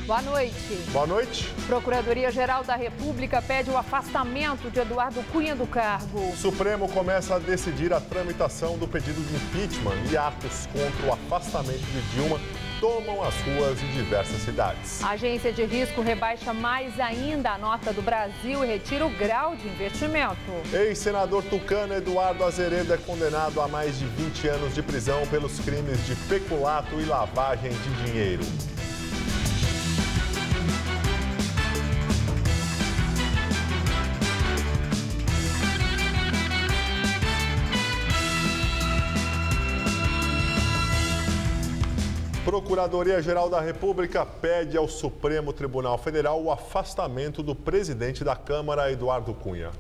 Boa noite. Boa noite. Procuradoria-Geral da República pede o afastamento de Eduardo Cunha do cargo. O Supremo começa a decidir a tramitação do pedido de impeachment e atos contra o afastamento de Dilma tomam as ruas em diversas cidades. A agência de risco rebaixa mais ainda a nota do Brasil e retira o grau de investimento. Ex-senador tucano Eduardo Azeredo é condenado a mais de 20 anos de prisão pelos crimes de peculato e lavagem de dinheiro. Procuradoria-Geral da República pede ao Supremo Tribunal Federal o afastamento do presidente da Câmara, Eduardo Cunha.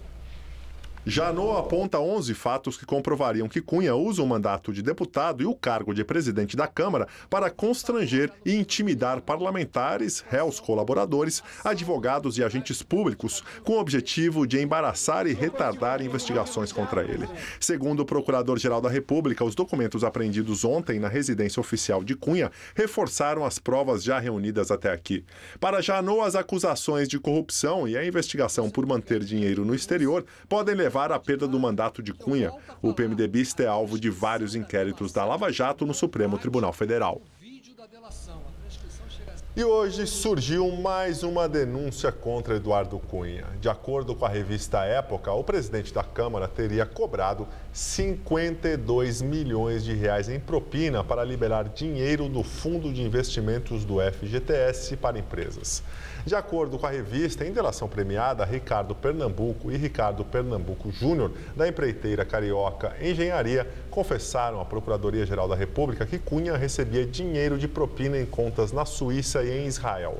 Janot aponta 11 fatos que comprovariam que Cunha usa o mandato de deputado e o cargo de presidente da Câmara para constranger e intimidar parlamentares, réus colaboradores, advogados e agentes públicos, com o objetivo de embaraçar e retardar investigações contra ele. Segundo o Procurador-Geral da República, os documentos apreendidos ontem na residência oficial de Cunha reforçaram as provas já reunidas até aqui. Para Janot, as acusações de corrupção e a investigação por manter dinheiro no exterior podem levar à perda do mandato de Cunha. O PMDBista é alvo de vários inquéritos da Lava Jato no Supremo Tribunal Federal. E hoje surgiu mais uma denúncia contra Eduardo Cunha. De acordo com a revista Época, o presidente da Câmara teria cobrado 52 milhões de reais em propina para liberar dinheiro do Fundo de Investimentos do FGTS para empresas. De acordo com a revista, em delação premiada, Ricardo Pernambuco e Ricardo Pernambuco Júnior, da empreiteira carioca Engenharia, confessaram à Procuradoria-Geral da República que Cunha recebia dinheiro de propina em contas na Suíça e em Israel.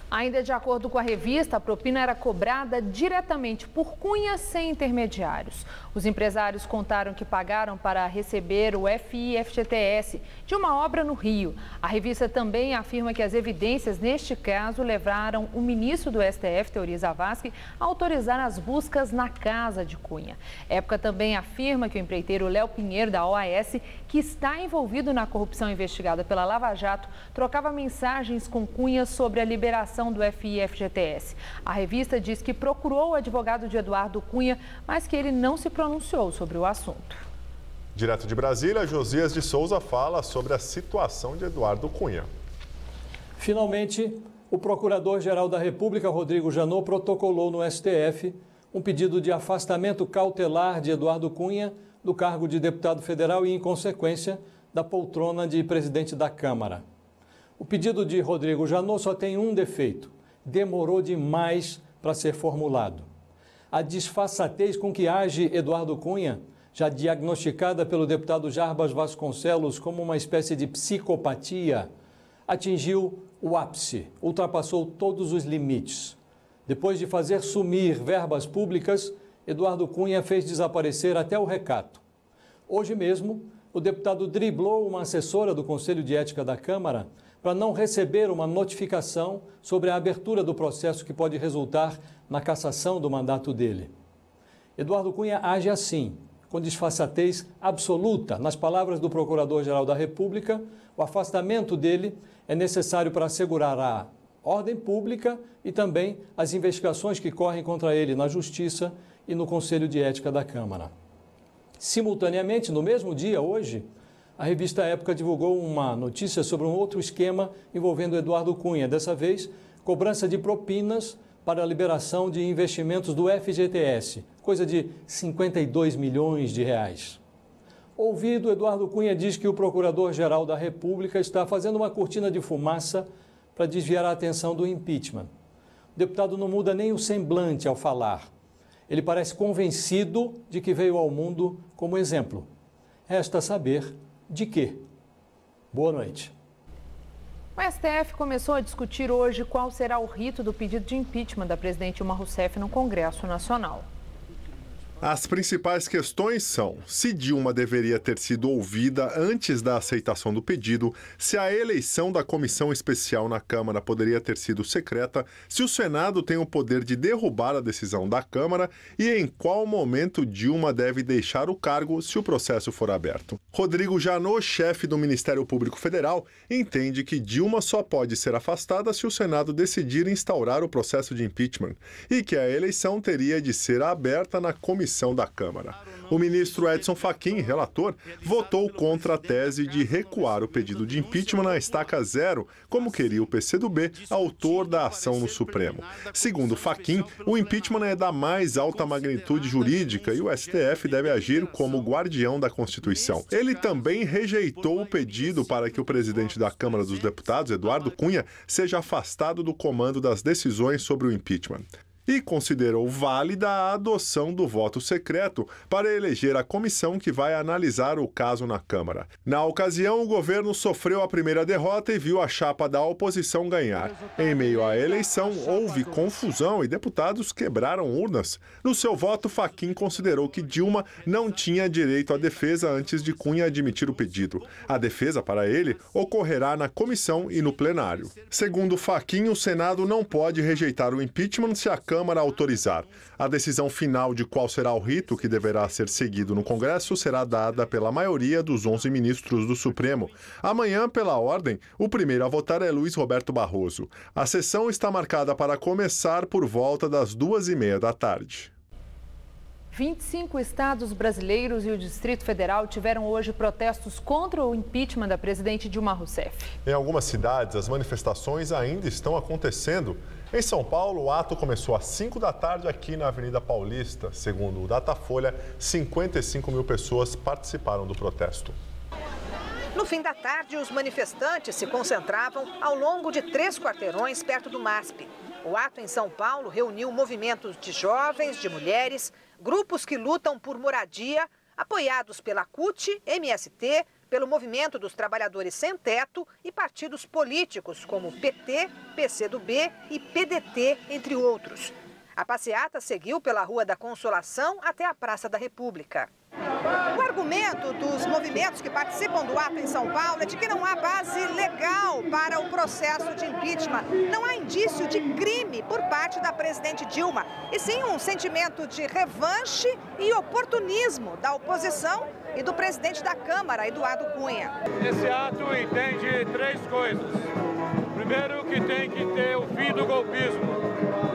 Ainda de acordo com a revista, a propina era cobrada diretamente por Cunha sem intermediários. Os empresários contaram que pagaram para receber o FI-FGTS de uma obra no Rio. A revista também afirma que as evidências neste caso levaram o ministro do STF, Teori Zavascki, a autorizar as buscas na casa de Cunha. Época também afirma que o empreiteiro Léo Pinheiro, da OAS, que está envolvido na corrupção investigada pela Lava Jato, trocava mensagens com Cunha sobre a liberação do FI-FGTS. A revista diz que procurou o advogado de Eduardo Cunha, mas que ele não se pronunciou sobre o assunto. Direto de Brasília, Josias de Souza fala sobre a situação de Eduardo Cunha. Finalmente, o Procurador-Geral da República, Rodrigo Janot, protocolou no STF um pedido de afastamento cautelar de Eduardo Cunha do cargo de deputado federal e, em consequência, da poltrona de presidente da Câmara. O pedido de Rodrigo Janot só tem um defeito: demorou demais para ser formulado. A disfarçatez com que age Eduardo Cunha, já diagnosticada pelo deputado Jarbas Vasconcelos como uma espécie de psicopatia, atingiu o ápice, ultrapassou todos os limites. Depois de fazer sumir verbas públicas, Eduardo Cunha fez desaparecer até o recato. Hoje mesmo, o deputado driblou uma assessora do Conselho de Ética da Câmara para não receber uma notificação sobre a abertura do processo que pode resultar na cassação do mandato dele. Eduardo Cunha age assim, com disfarçatez absoluta. Nas palavras do Procurador-Geral da República, o afastamento dele é necessário para assegurar a ordem pública e também as investigações que correm contra ele na Justiça e no Conselho de Ética da Câmara. Simultaneamente, no mesmo dia, hoje, a revista Época divulgou uma notícia sobre um outro esquema envolvendo Eduardo Cunha. Dessa vez, cobrança de propinas para a liberação de investimentos do FGTS, coisa de 52 milhões de reais. Ouvido, Eduardo Cunha diz que o Procurador-Geral da República está fazendo uma cortina de fumaça para desviar a atenção do impeachment. O deputado não muda nem o semblante ao falar. Ele parece convencido de que veio ao mundo como exemplo. Resta saber de quê. Boa noite. O STF começou a discutir hoje qual será o rito do pedido de impeachment da presidente Dilma Rousseff no Congresso Nacional. As principais questões são se Dilma deveria ter sido ouvida antes da aceitação do pedido, se a eleição da comissão especial na Câmara poderia ter sido secreta, se o Senado tem o poder de derrubar a decisão da Câmara e em qual momento Dilma deve deixar o cargo se o processo for aberto. Rodrigo Janot, chefe do Ministério Público Federal, entende que Dilma só pode ser afastada se o Senado decidir instaurar o processo de impeachment e que a eleição teria de ser aberta na comissão da Câmara. O ministro Edson Fachin, relator, votou contra a tese de recuar o pedido de impeachment na estaca zero, como queria o PCdoB, autor da ação no Supremo. Segundo Fachin, o impeachment é da mais alta magnitude jurídica e o STF deve agir como guardião da Constituição. Ele também rejeitou o pedido para que o presidente da Câmara dos Deputados, Eduardo Cunha, seja afastado do comando das decisões sobre o impeachment. E considerou válida a adoção do voto secreto para eleger a comissão que vai analisar o caso na Câmara. Na ocasião, o governo sofreu a primeira derrota e viu a chapa da oposição ganhar. Em meio à eleição, houve confusão e deputados quebraram urnas. No seu voto, Fachin considerou que Dilma não tinha direito à defesa antes de Cunha admitir o pedido. A defesa, para ele, ocorrerá na comissão e no plenário. Segundo Fachin, o Senado não pode rejeitar o impeachment se a Câmara autorizar. A decisão final de qual será o rito que deverá ser seguido no Congresso será dada pela maioria dos 11 ministros do Supremo. Amanhã, pela ordem, o primeiro a votar é Luiz Roberto Barroso. A sessão está marcada para começar por volta das 14h30 da tarde. 25 estados brasileiros e o Distrito Federal tiveram hoje protestos contra o impeachment da presidente Dilma Rousseff. Em algumas cidades, as manifestações ainda estão acontecendo. Em São Paulo, o ato começou às 5 da tarde aqui na Avenida Paulista. Segundo o Datafolha, 55 mil pessoas participaram do protesto. No fim da tarde, os manifestantes se concentravam ao longo de 3 quarteirões perto do MASP. O ato em São Paulo reuniu movimentos de jovens, de mulheres, grupos que lutam por moradia, apoiados pela CUT, MST, pelo Movimento dos Trabalhadores Sem Teto e partidos políticos como PT, PCdoB e PDT, entre outros. A passeata seguiu pela Rua da Consolação até a Praça da República. O argumento dos movimentos que participam do ato em São Paulo é de que não há base legal para o processo de impeachment. Não há indício de crime por parte da presidente Dilma, e sim um sentimento de revanche e oportunismo da oposição e do presidente da Câmara, Eduardo Cunha. Esse ato entende 3 coisas. Primeiro, que tem que ter o fim do golpismo.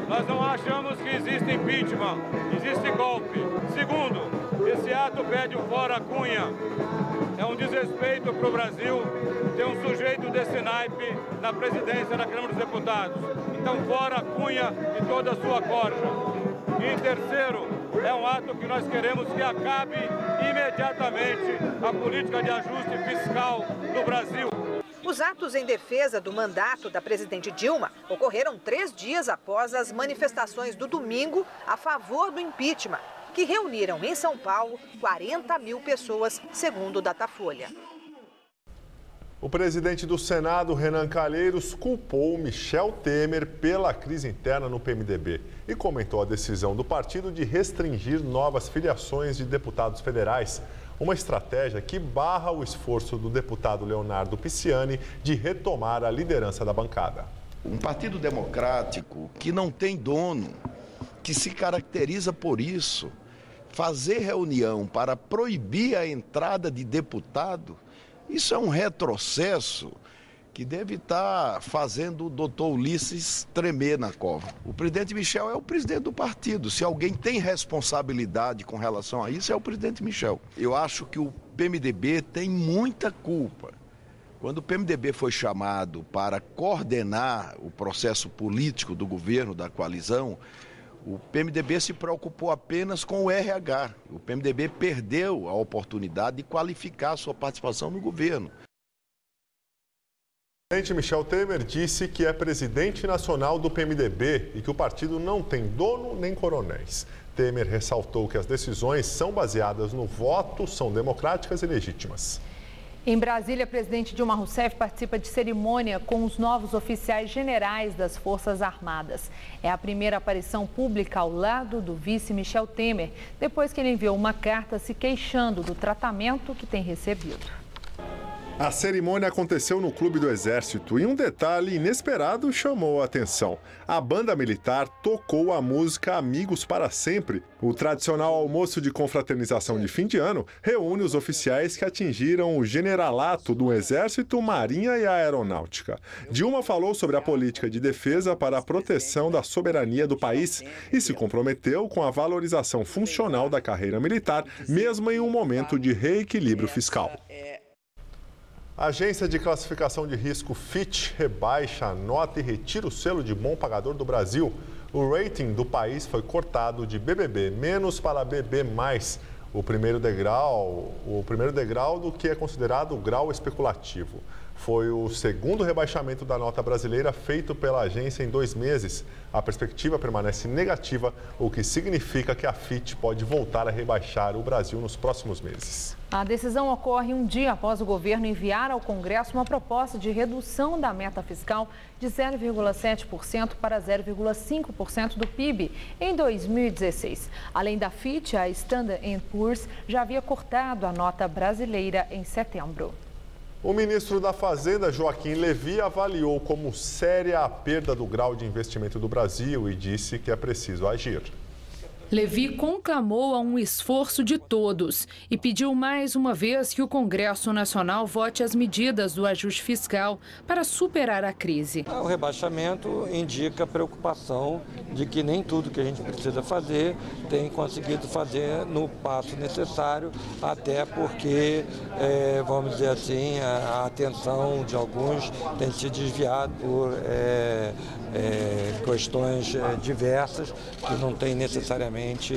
Nós não achamos que existe impeachment, existe golpe. Segundo, esse ato pede o fora Cunha. É um desrespeito para o Brasil ter um sujeito desse naipe na presidência da Câmara dos Deputados. Então, fora Cunha e toda a sua corja. E em terceiro, é um ato que nós queremos que acabe imediatamente a política de ajuste fiscal no Brasil. Os atos em defesa do mandato da presidente Dilma ocorreram 3 dias após as manifestações do domingo a favor do impeachment, que reuniram em São Paulo 40 mil pessoas, segundo o Datafolha. O presidente do Senado, Renan Calheiros, culpou Michel Temer pela crise interna no PMDB e comentou a decisão do partido de restringir novas filiações de deputados federais. Uma estratégia que barra o esforço do deputado Leonardo Pisciani de retomar a liderança da bancada. Um partido democrático que não tem dono, que se caracteriza por isso, fazer reunião para proibir a entrada de deputado, isso é um retrocesso que deve estar fazendo o doutor Ulisses tremer na cova. O presidente Michel é o presidente do partido. Se alguém tem responsabilidade com relação a isso, é o presidente Michel. Eu acho que o PMDB tem muita culpa. Quando o PMDB foi chamado para coordenar o processo político do governo, da coalizão, o PMDB se preocupou apenas com o RH. O PMDB perdeu a oportunidade de qualificar a sua participação no governo. O presidente Michel Temer disse que é presidente nacional do PMDB e que o partido não tem dono nem coronéis. Temer ressaltou que as decisões são baseadas no voto, são democráticas e legítimas. Em Brasília, o presidente Dilma Rousseff participa de cerimônia com os novos oficiais generais das Forças Armadas. É a primeira aparição pública ao lado do vice Michel Temer, depois que ele enviou uma carta se queixando do tratamento que tem recebido. A cerimônia aconteceu no Clube do Exército e um detalhe inesperado chamou a atenção. A banda militar tocou a música Amigos para Sempre. O tradicional almoço de confraternização de fim de ano reúne os oficiais que atingiram o generalato do Exército, Marinha e Aeronáutica. Dilma falou sobre a política de defesa para a proteção da soberania do país e se comprometeu com a valorização funcional da carreira militar, mesmo em um momento de reequilíbrio fiscal. A agência de classificação de risco Fitch rebaixa a nota e retira o selo de bom pagador do Brasil. O rating do país foi cortado de BBB- para BB+, o primeiro degrau do que é considerado o grau especulativo. Foi o segundo rebaixamento da nota brasileira feito pela agência em 2 meses. A perspectiva permanece negativa, o que significa que a Fitch pode voltar a rebaixar o Brasil nos próximos meses. A decisão ocorre um dia após o governo enviar ao Congresso uma proposta de redução da meta fiscal de 0,7% para 0,5% do PIB em 2016. Além da Fitch, a Standard & Poor's já havia cortado a nota brasileira em setembro. O ministro da Fazenda, Joaquim Levy, avaliou como séria a perda do grau de investimento do Brasil e disse que é preciso agir. Levy conclamou a um esforço de todos e pediu mais uma vez que o Congresso Nacional vote as medidas do ajuste fiscal para superar a crise. O rebaixamento indica preocupação de que nem tudo que a gente precisa fazer tem conseguido fazer no passo necessário, até porque, vamos dizer assim, a atenção de alguns tem se desviado por questões diversas que não têm necessariamente,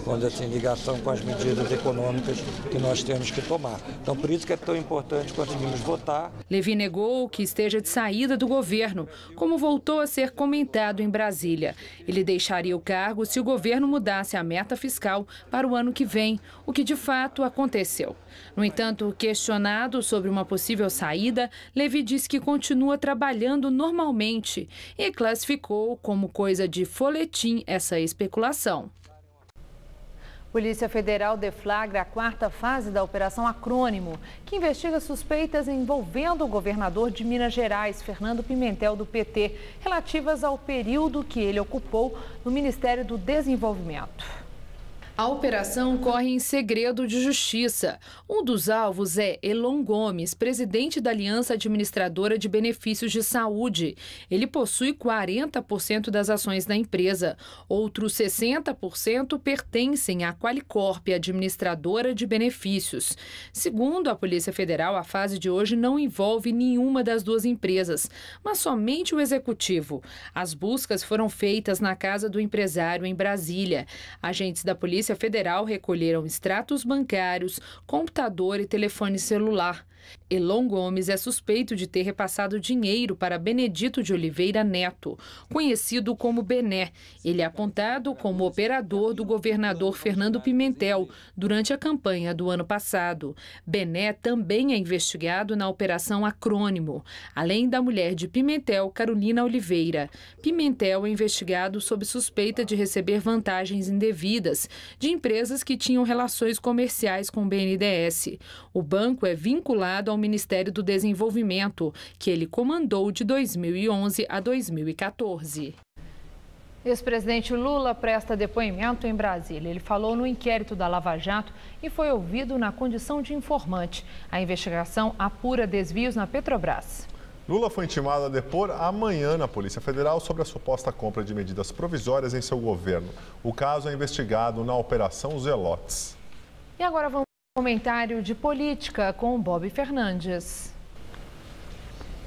vamos dizer assim, ligação com as medidas econômicas que nós temos que tomar. Então, por isso que é tão importante conseguirmos votar. Levy negou que esteja de saída do governo, como voltou a ser comentado em Brasília. Ele deixaria o cargo se o governo mudasse a meta fiscal para o ano que vem, o que de fato aconteceu. No entanto, questionado sobre uma possível saída, Levy disse que continua trabalhando normalmente e classificou como coisa de folhetim essa especulação. Polícia Federal deflagra a 4ª fase da Operação Acrônimo, que investiga suspeitas envolvendo o governador de Minas Gerais, Fernando Pimentel, do PT, relativas ao período que ele ocupou no Ministério do Desenvolvimento. A operação corre em segredo de justiça. Um dos alvos é Elon Gomes, presidente da Aliança Administradora de Benefícios de Saúde. Ele possui 40% das ações da empresa. Outros 60% pertencem à Qualicorp, administradora de benefícios. Segundo a Polícia Federal, a fase de hoje não envolve nenhuma das duas empresas, mas somente o executivo. As buscas foram feitas na casa do empresário em Brasília. Agentes da Polícia Federal recolheram extratos bancários, computador e telefone celular. Elon Gomes é suspeito de ter repassado dinheiro para Benedito de Oliveira Neto, conhecido como Bené. Ele é apontado como operador do governador Fernando Pimentel durante a campanha do ano passado. Bené também é investigado na Operação Acrônimo, além da mulher de Pimentel, Carolina Oliveira. Pimentel é investigado sob suspeita de receber vantagens indevidas de empresas que tinham relações comerciais com o BNDES. O banco é vinculado ao Ministério do Desenvolvimento, que ele comandou de 2011 a 2014. Ex-presidente Lula presta depoimento em Brasília. Ele falou no inquérito da Lava Jato e foi ouvido na condição de informante. A investigação apura desvios na Petrobras. Lula foi intimado a depor amanhã na Polícia Federal sobre a suposta compra de medidas provisórias em seu governo. O caso é investigado na Operação Zelotes. E agora vamos ao comentário de política com Bob Fernandes.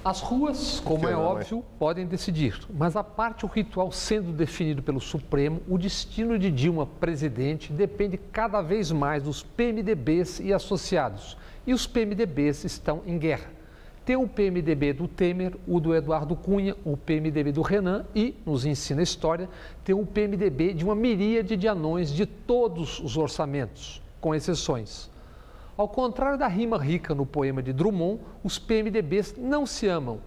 As ruas, como é óbvio, podem decidir, mas a parte o ritual sendo definido pelo Supremo, o destino de Dilma presidente depende cada vez mais dos PMDBs e associados. E os PMDBs estão em guerra. Tem o PMDB do Temer, o do Eduardo Cunha, o PMDB do Renan e, nos ensina a história, tem o PMDB de uma miríade de anões de todos os orçamentos, com exceções. Ao contrário da rima rica no poema de Drummond, os PMDBs não se amam.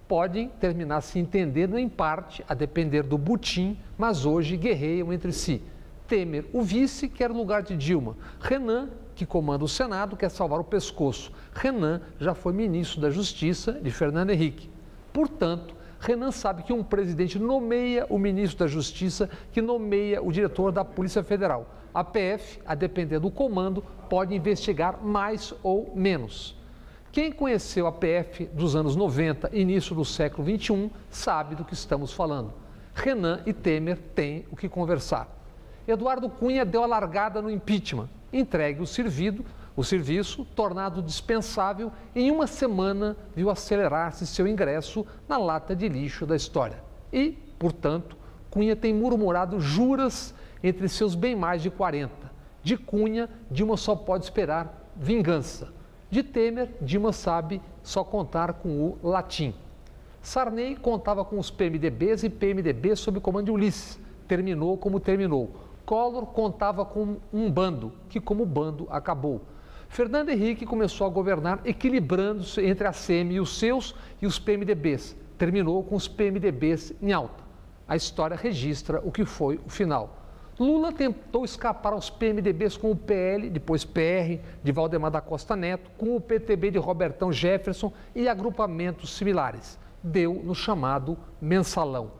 Podem terminar se entendendo em parte, a depender do butim, mas hoje guerreiam entre si. Temer, o vice, quer o lugar de Dilma. Renan, que comanda o Senado, quer salvar o pescoço. Renan já foi ministro da Justiça de Fernando Henrique. Portanto, Renan sabe que um presidente nomeia o ministro da Justiça, que nomeia o diretor da Polícia Federal. A PF, a depender do comando, pode investigar mais ou menos. Quem conheceu a PF dos anos 90, início do século XXI, sabe do que estamos falando. Renan e Temer têm o que conversar. Eduardo Cunha deu a largada no impeachment. Entregue o serviço, tornado dispensável, em uma semana viu acelerar-se seu ingresso na lata de lixo da história. E, portanto, Cunha tem murmurado juras entre seus bem mais de 40. De Cunha, Dilma só pode esperar vingança. De Temer, Dilma sabe só contar com o latim. Sarney contava com os PMDBs e PMDB sob comando de Ulisses. Terminou como terminou. Collor contava com um bando, que como bando acabou. Fernando Henrique começou a governar equilibrando-se entre a ACM e os seus e os PMDBs. Terminou com os PMDBs em alta. A história registra o que foi o final. Lula tentou escapar aos PMDBs com o PL, depois PR, de Valdemar da Costa Neto, com o PTB de Robertão Jefferson e agrupamentos similares. Deu no chamado mensalão.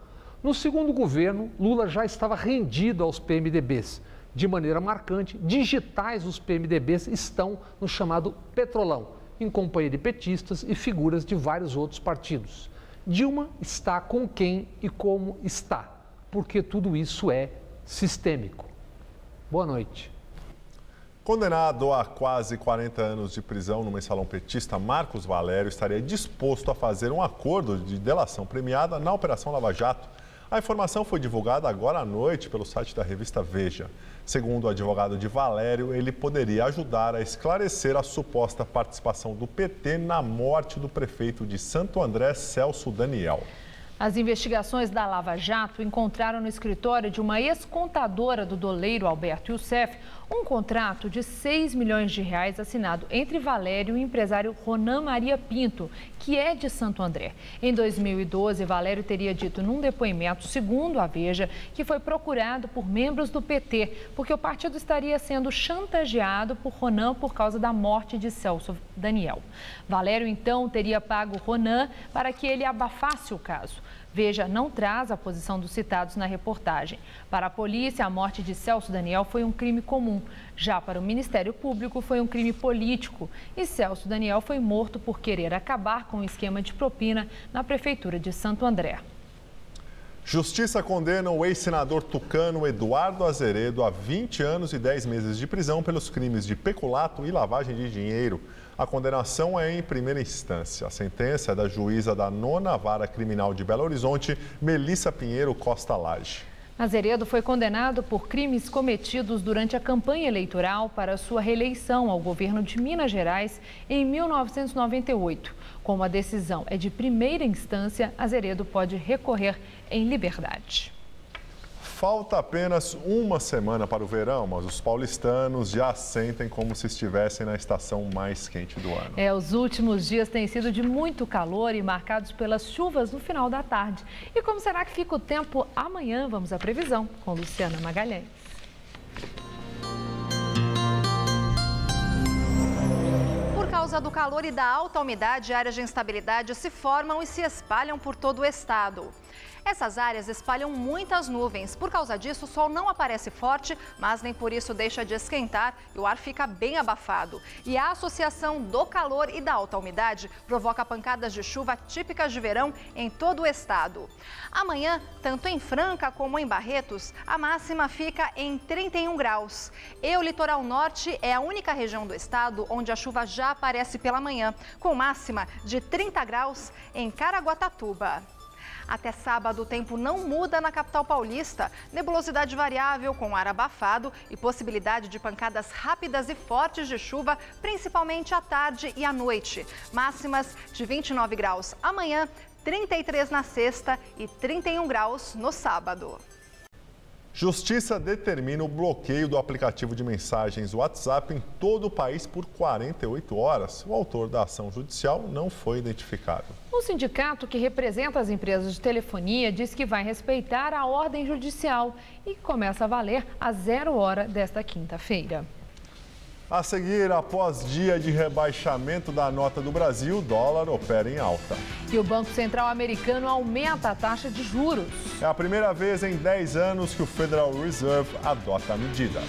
No segundo governo, Lula já estava rendido aos PMDBs. De maneira marcante, digitais dos PMDBs estão no chamado petrolão, em companhia de petistas e figuras de vários outros partidos. Dilma está com quem e como está, porque tudo isso é sistêmico. Boa noite. Condenado a quase 40 anos de prisão no mensalão petista, Marcos Valério estaria disposto a fazer um acordo de delação premiada na Operação Lava Jato. A informação foi divulgada agora à noite pelo site da revista Veja. Segundo o advogado de Valério, ele poderia ajudar a esclarecer a suposta participação do PT na morte do prefeito de Santo André, Celso Daniel. As investigações da Lava Jato encontraram no escritório de uma ex-contadora do doleiro Alberto Youssef um contrato de R$6 milhões assinado entre Valério e o empresário Ronan Maria Pinto, que é de Santo André. Em 2012, Valério teria dito num depoimento, segundo a Veja, que foi procurado por membros do PT, porque o partido estaria sendo chantageado por Ronan por causa da morte de Celso Daniel. Valério, então, teria pago Ronan para que ele abafasse o caso. Veja não traz a posição dos citados na reportagem. Para a polícia, a morte de Celso Daniel foi um crime comum. Já para o Ministério Público, foi um crime político. E Celso Daniel foi morto por querer acabar com o esquema de propina na Prefeitura de Santo André. Justiça condena o ex-senador tucano Eduardo Azeredo a 20 anos e 10 meses de prisão pelos crimes de peculato e lavagem de dinheiro. A condenação é em primeira instância. A sentença é da juíza da 9ª Vara Criminal de Belo Horizonte, Melissa Pinheiro Costa Lage. Azeredo foi condenado por crimes cometidos durante a campanha eleitoral para sua reeleição ao governo de Minas Gerais em 1998. Como a decisão é de primeira instância, Azeredo pode recorrer em liberdade. Falta apenas uma semana para o verão, mas os paulistanos já sentem como se estivessem na estação mais quente do ano. Os últimos dias têm sido de muito calor e marcados pelas chuvas no final da tarde. E como será que fica o tempo amanhã? Vamos à previsão com Luciana Magalhães. Por causa do calor e da alta umidade, áreas de instabilidade se formam e se espalham por todo o estado. Essas áreas espalham muitas nuvens. Por causa disso, o sol não aparece forte, mas nem por isso deixa de esquentar e o ar fica bem abafado. E a associação do calor e da alta umidade provoca pancadas de chuva típicas de verão em todo o estado. Amanhã, tanto em Franca como em Barretos, a máxima fica em 31 graus. E o litoral norte é a única região do estado onde a chuva já aparece pela manhã, com máxima de 30 graus em Caraguatatuba. Até sábado, o tempo não muda na capital paulista. Nebulosidade variável com ar abafado e possibilidade de pancadas rápidas e fortes de chuva, principalmente à tarde e à noite. Máximas de 29 graus amanhã, 33 na sexta e 31 graus no sábado. Justiça determina o bloqueio do aplicativo de mensagens WhatsApp em todo o país por 48 horas. O autor da ação judicial não foi identificado. O sindicato que representa as empresas de telefonia diz que vai respeitar a ordem judicial e que começa a valer às 0 hora desta quinta-feira. A seguir, após dia de rebaixamento da nota do Brasil, o dólar opera em alta. E o Banco Central americano aumenta a taxa de juros. É a primeira vez em 10 anos que o Federal Reserve adota a medida.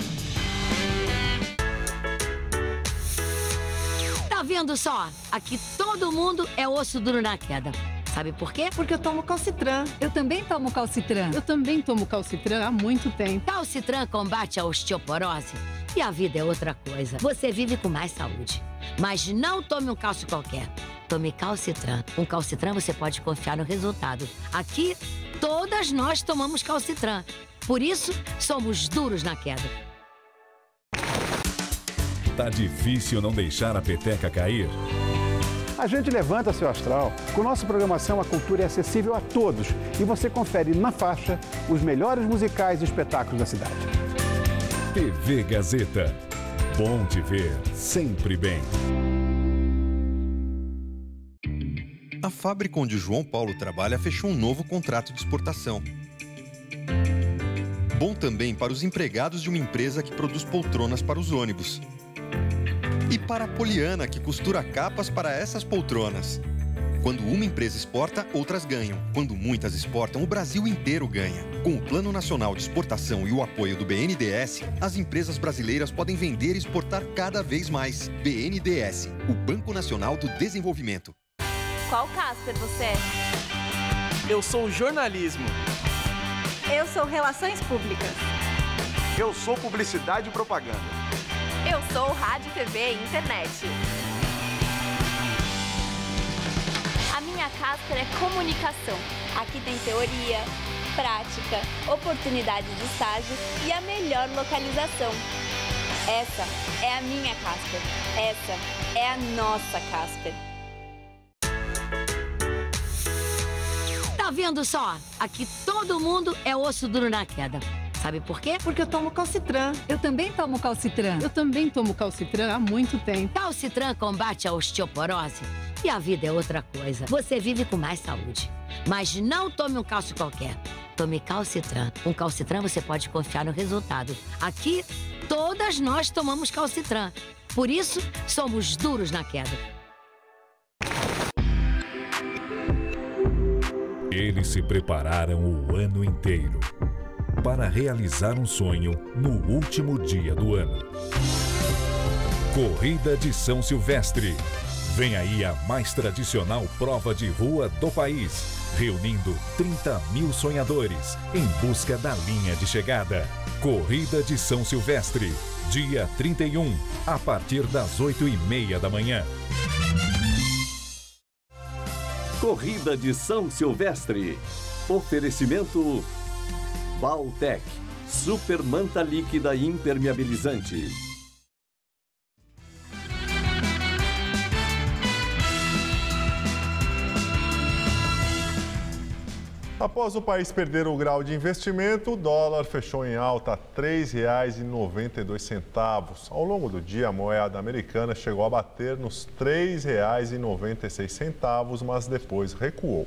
Tá vendo só? Aqui todo mundo é osso duro na queda. Sabe por quê? Porque eu tomo Calcitran. Eu também tomo Calcitran. Eu também tomo Calcitran há muito tempo. Calcitran combate a osteoporose. E a vida é outra coisa. Você vive com mais saúde. Mas não tome um cálcio qualquer. Tome Calcitran. Com Calcitran você pode confiar no resultado. Aqui, todas nós tomamos Calcitran. Por isso, somos duros na queda. Tá difícil não deixar a peteca cair? A gente levanta seu astral. Com nossa programação, a cultura é acessível a todos. E você confere na faixa os melhores musicais e espetáculos da cidade. TV Gazeta. Bom te ver, sempre bem. A fábrica onde João Paulo trabalha fechou um novo contrato de exportação. Bom também para os empregados de uma empresa que produz poltronas para os ônibus. E para a Poliana, que costura capas para essas poltronas. Quando uma empresa exporta, outras ganham. Quando muitas exportam, o Brasil inteiro ganha. Com o Plano Nacional de Exportação e o apoio do BNDES, as empresas brasileiras podem vender e exportar cada vez mais. BNDES, o Banco Nacional do Desenvolvimento. Qual Casper você é? Eu sou jornalismo. Eu sou relações públicas. Eu sou publicidade e propaganda. Eu sou rádio, TV e internet. A minha Casper é comunicação. Aqui tem teoria, prática, oportunidade de estágio e a melhor localização. Essa é a minha Casper. Essa é a nossa Casper. Tá vendo só? Aqui todo mundo é osso duro na queda. Sabe por quê? Porque eu tomo Calcitran. Eu também tomo Calcitran. Eu também tomo Calcitran há muito tempo. Calcitran combate a osteoporose. E a vida é outra coisa. Você vive com mais saúde. Mas não tome um cálcio qualquer. Tome Calcitran. Com Calcitran você pode confiar no resultado. Aqui, todas nós tomamos Calcitran. Por isso, somos duros na queda. Eles se prepararam o ano inteiro para realizar um sonho no último dia do ano. Corrida de São Silvestre. Vem aí a mais tradicional prova de rua do país, reunindo 30 mil sonhadores em busca da linha de chegada. Corrida de São Silvestre, dia 31, a partir das 8h30 da manhã. Corrida de São Silvestre. Oferecimento Baltec, super manta líquida impermeabilizante. Após o país perder o grau de investimento, o dólar fechou em alta a R$ 3,92. Ao longo do dia, a moeda americana chegou a bater nos R$ 3,96, mas depois recuou.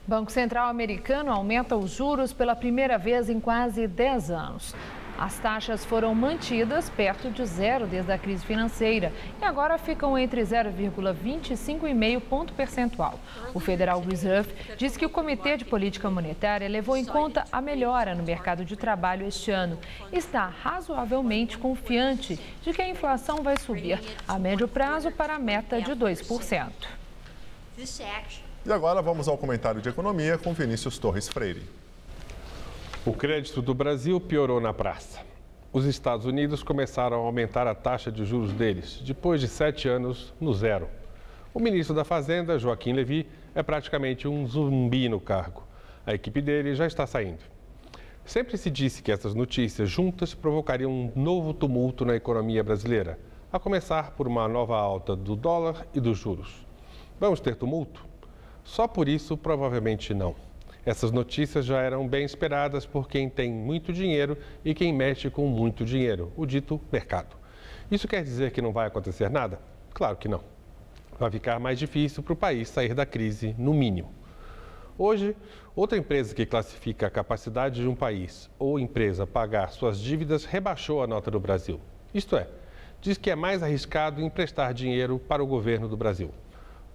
O Banco Central americano aumenta os juros pela primeira vez em quase 10 anos. As taxas foram mantidas perto de zero desde a crise financeira e agora ficam entre 0,25,5 ponto percentual. O Federal Reserve diz que o Comitê de Política Monetária levou em conta a melhora no mercado de trabalho este ano e está razoavelmente confiante de que a inflação vai subir a médio prazo para a meta de 2%. E agora vamos ao comentário de economia com Vinícius Torres Freire. O crédito do Brasil piorou na praça. Os Estados Unidos começaram a aumentar a taxa de juros deles, depois de 7 anos no zero. O ministro da Fazenda, Joaquim Levy, é praticamente um zumbi no cargo. A equipe dele já está saindo. Sempre se disse que essas notícias juntas provocariam um novo tumulto na economia brasileira, a começar por uma nova alta do dólar e dos juros. Vamos ter tumulto? Só por isso, provavelmente não. Essas notícias já eram bem esperadas por quem tem muito dinheiro e quem mexe com muito dinheiro, o dito mercado. Isso quer dizer que não vai acontecer nada? Claro que não. Vai ficar mais difícil para o país sair da crise, no mínimo. Hoje, outra empresa que classifica a capacidade de um país ou empresa pagar suas dívidas rebaixou a nota do Brasil. Isto é, diz que é mais arriscado emprestar dinheiro para o governo do Brasil.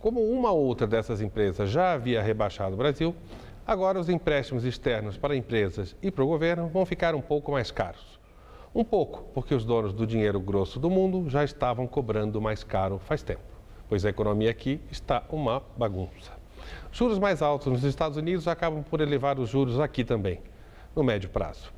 Como uma ou outra dessas empresas já havia rebaixado o Brasil, agora os empréstimos externos para empresas e para o governo vão ficar um pouco mais caros. Um pouco, porque os donos do dinheiro grosso do mundo já estavam cobrando mais caro faz tempo, pois a economia aqui está uma bagunça. Juros mais altos nos Estados Unidos acabam por elevar os juros aqui também, no médio prazo.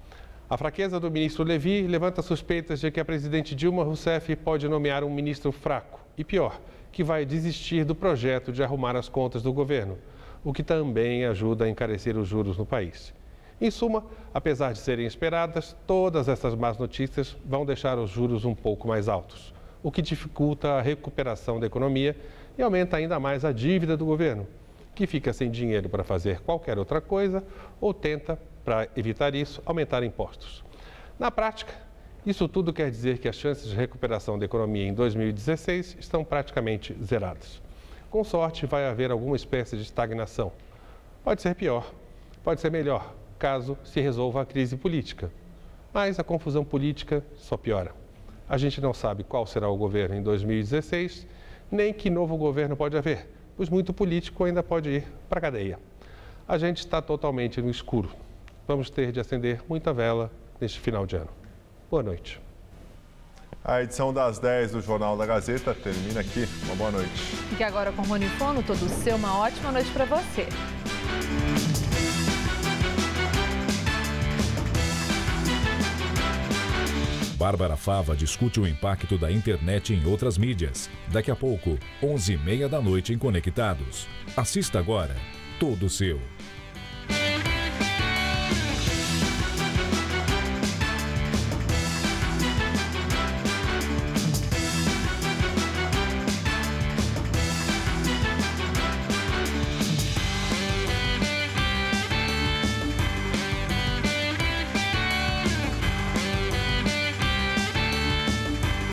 A fraqueza do ministro Levy levanta suspeitas de que a presidente Dilma Rousseff pode nomear um ministro fraco e, pior, que vai desistir do projeto de arrumar as contas do governo, o que também ajuda a encarecer os juros no país. Em suma, apesar de serem esperadas, todas essas más notícias vão deixar os juros um pouco mais altos, o que dificulta a recuperação da economia e aumenta ainda mais a dívida do governo, que fica sem dinheiro para fazer qualquer outra coisa ou tenta, para evitar isso, aumentar impostos. Na prática, isso tudo quer dizer que as chances de recuperação da economia em 2016 estão praticamente zeradas. Com sorte, vai haver alguma espécie de estagnação. Pode ser pior, pode ser melhor, caso se resolva a crise política. Mas a confusão política só piora. A gente não sabe qual será o governo em 2016, nem que novo governo pode haver, pois muito político ainda pode ir para a cadeia. A gente está totalmente no escuro. Vamos ter de acender muita vela neste final de ano. Boa noite. A edição das 10 do Jornal da Gazeta termina aqui. Uma boa noite. Fique agora com o Rony Fono, todo seu. Uma ótima noite para você. Bárbara Fava discute o impacto da internet em outras mídias. Daqui a pouco, 11h30 da noite em Conectados. Assista agora. Todo seu.